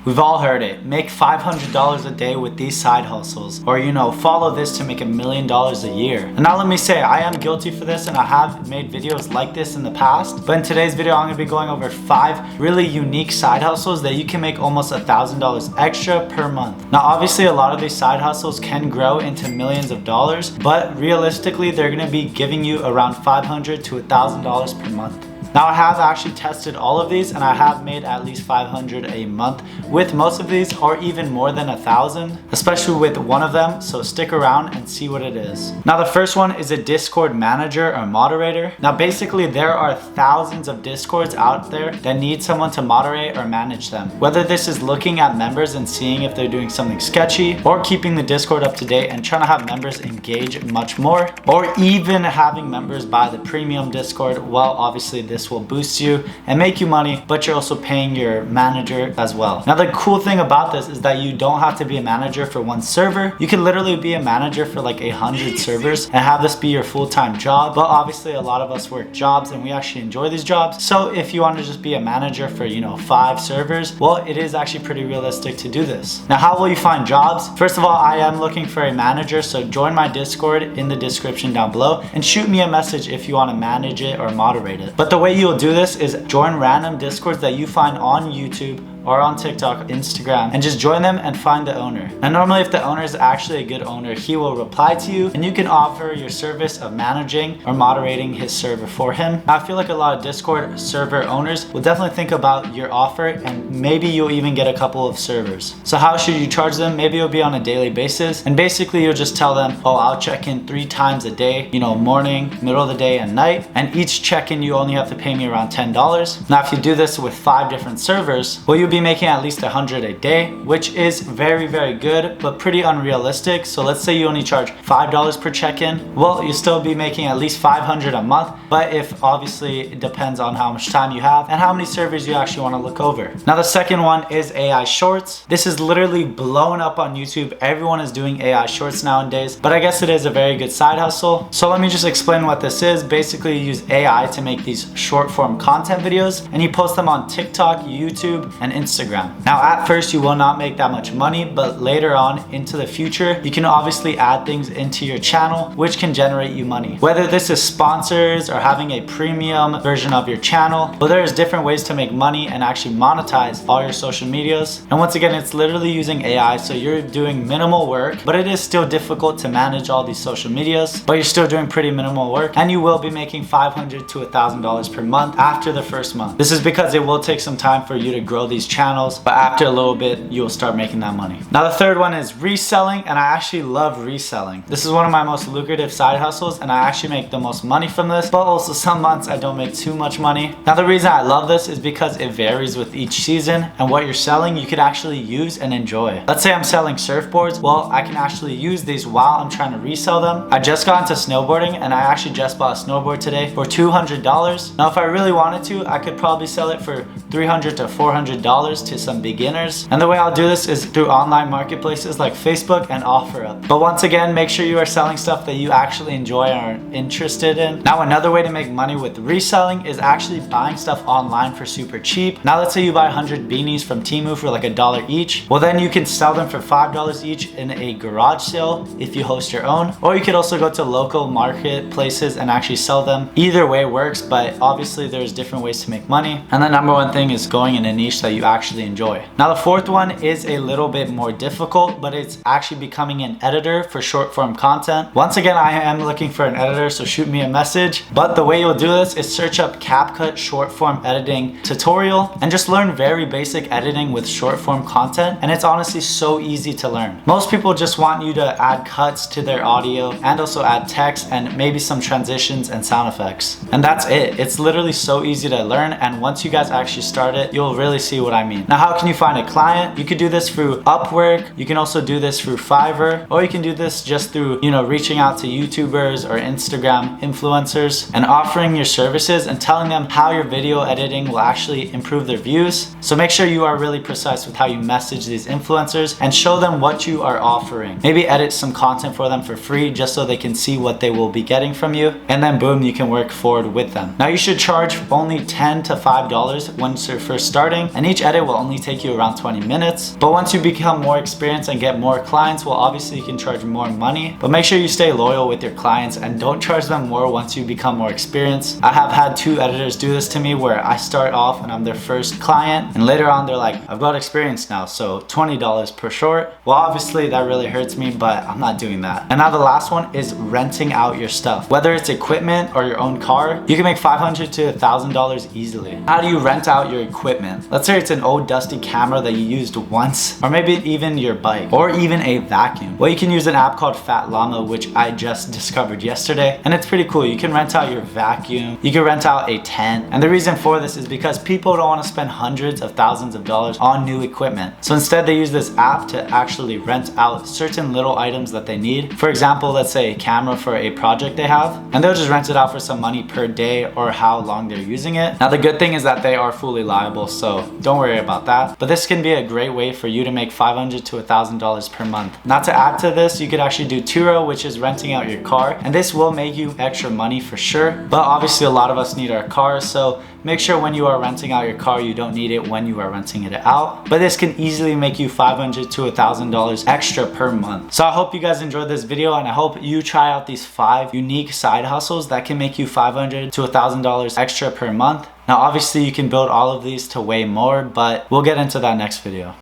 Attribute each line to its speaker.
Speaker 1: We've all heard it. Make $500 a day with these side hustles, or follow this to make $1 million a year. And now let me say, I am guilty for this and I have made videos like this in the past, but in today's video I'm going to be going over 5 really unique side hustles that you can make almost $1,000 extra per month. Now obviously a lot of these side hustles can grow into millions of dollars, but realistically they're going to be giving you around $500 to $1,000 per month. Now I have actually tested all of these and I have made at least $500 a month with most of these, or even more than $1,000, especially with one of them, so stick around and see what it is. Now the first one is a Discord manager or moderator. Now basically there are thousands of Discords out there that need someone to moderate or manage them. Whether this is looking at members and seeing if they're doing something sketchy, or keeping the Discord up to date and trying to have members engage much more, or even having members buy the premium Discord. Well, obviously this will boost you and make you money, but you're also paying your manager as well. Now the cool thing about this is that you don't have to be a manager for one server. You can literally be a manager for like 100 servers and have this be your full-time job. But obviously a lot of us work jobs and we actually enjoy these jobs. So if you want to just be a manager for 5 servers, well, it is actually pretty realistic to do this. Now how will you find jobs? First of all, I am looking for a manager, so join my Discord in the description down below and shoot me a message if you want to manage it or moderate it. But the way you'll do this is join random Discords that you find on YouTube or on TikTok, Instagram, and just join them and find the owner. And normally if the owner is actually a good owner, he will reply to you and you can offer your service of managing or moderating his server for him. Now, I feel like a lot of Discord server owners will definitely think about your offer and maybe you'll even get a couple of servers. So how should you charge them? Maybe it'll be on a daily basis, and basically you'll just tell them, oh, I'll check in 3 times a day, morning, middle of the day, and night, and each check-in you only have to pay me around $10. Now if you do this with 5 different servers, well, you'll be making at least $100 a day, which is very, very good, but pretty unrealistic. So let's say you only charge $5 per check-in. Well, you'll still be making at least $500 a month, but if obviously it depends on how much time you have and how many servers you actually want to look over. Now the second one is AI Shorts. This is literally blown up on YouTube. Everyone is doing AI Shorts nowadays, but I guess it is a very good side hustle. So let me just explain what this is. Basically you use AI to make these short form content videos and you post them on TikTok, YouTube, and Instagram. Now at first you will not make that much money, but later on into the future you can obviously add things into your channel which can generate you money. Whether this is sponsors or having a premium version of your channel, but there's different ways to make money and actually monetize all your social medias. And once again, it's literally using AI, so you're doing minimal work, but it is still difficult to manage all these social medias, but you're still doing pretty minimal work, and you will be making $500 to $1,000 per month after the first month. This is because it will take some time for you to grow these channels, but after a little bit you'll start making that money. Now the third one is reselling, and I actually love reselling. This is one of my most lucrative side hustles and I actually make the most money from this, but also some months I don't make too much money. Now the reason I love this is because it varies with each season, and what you're selling you could actually use and enjoy. Let's say I'm selling surfboards. Well, I can actually use these while I'm trying to resell them. I just got into snowboarding and I actually just bought a snowboard today for $200. Now if I really wanted to, I could probably sell it for $300 to $400 to some beginners, and the way I'll do this is through online marketplaces like Facebook and OfferUp. But once again, make sure you are selling stuff that you actually enjoy and are interested in. Now another way to make money with reselling is actually buying stuff online for super cheap. Now let's say you buy 100 beanies from Temu for like $1 each. Well, then you can sell them for $5 each in a garage sale if you host your own, or you could also go to local marketplaces and actually sell them. Either way works, but obviously there's different ways to make money, and the number one thing is going in a niche that you actually enjoy. Now the fourth one is a little bit more difficult, but it's actually becoming an editor for short form content. Once again, I am looking for an editor, so shoot me a message. But the way you'll do this is search up CapCut short form editing tutorial and just learn very basic editing with short form content, and it's honestly so easy to learn. Most people just want you to add cuts to their audio and also add text and maybe some transitions and sound effects, and that's it. It's literally so easy to learn, and once you guys actually start it, you'll really see what I mean. Now how can you find a client? You could do this through Upwork, you can also do this through Fiverr, or you can do this just through reaching out to YouTubers or Instagram influencers and offering your services and telling them how your video editing will actually improve their views. So make sure you are really precise with how you message these influencers and show them what you are offering. Maybe edit some content for them for free just so they can see what they will be getting from you, and then boom, you can work forward with them. Now you should charge only $10 to $5 once you're first starting, and each edit will only take you around 20 minutes. But once you become more experienced and get more clients, well, obviously you can charge more money, but make sure you stay loyal with your clients and don't charge them more once you become more experienced. I have had 2 editors do this to me where I start off and I'm their first client, and later on they're like, I've got experience now, so $20 per short. Well, obviously that really hurts me, but I'm not doing that. And now the last one is renting out your stuff. Whether it's equipment or your own car, you can make $500 to $1,000 easily. How do you rent out your equipment? Let's say it's an old dusty camera that you used once, or maybe even your bike, or even a vacuum. Well, you can use an app called Fat Llama, which I just discovered yesterday, and it's pretty cool. You can rent out your vacuum, you can rent out a tent, and the reason for this is because people don't want to spend hundreds of thousands of dollars on new equipment. So instead they use this app to actually rent out certain little items that they need. For example, let's say a camera for a project they have, and they'll just rent it out for some money per day or how long they're using it. Now the good thing is that they are fully liable, so don't worry about that. But this can be a great way for you to make $500 to $1,000 per month. Now to add to this, you could actually do Turo, which is renting out your car, and this will make you extra money for sure. But obviously a lot of us need our cars, so make sure when you are renting out your car, you don't need it when you are renting it out. But this can easily make you $500 to $1,000 extra per month. So I hope you guys enjoyed this video, and I hope you try out these 5 unique side hustles that can make you $500 to $1,000 extra per month. Now obviously you can build all of these to way more, but we'll get into that next video.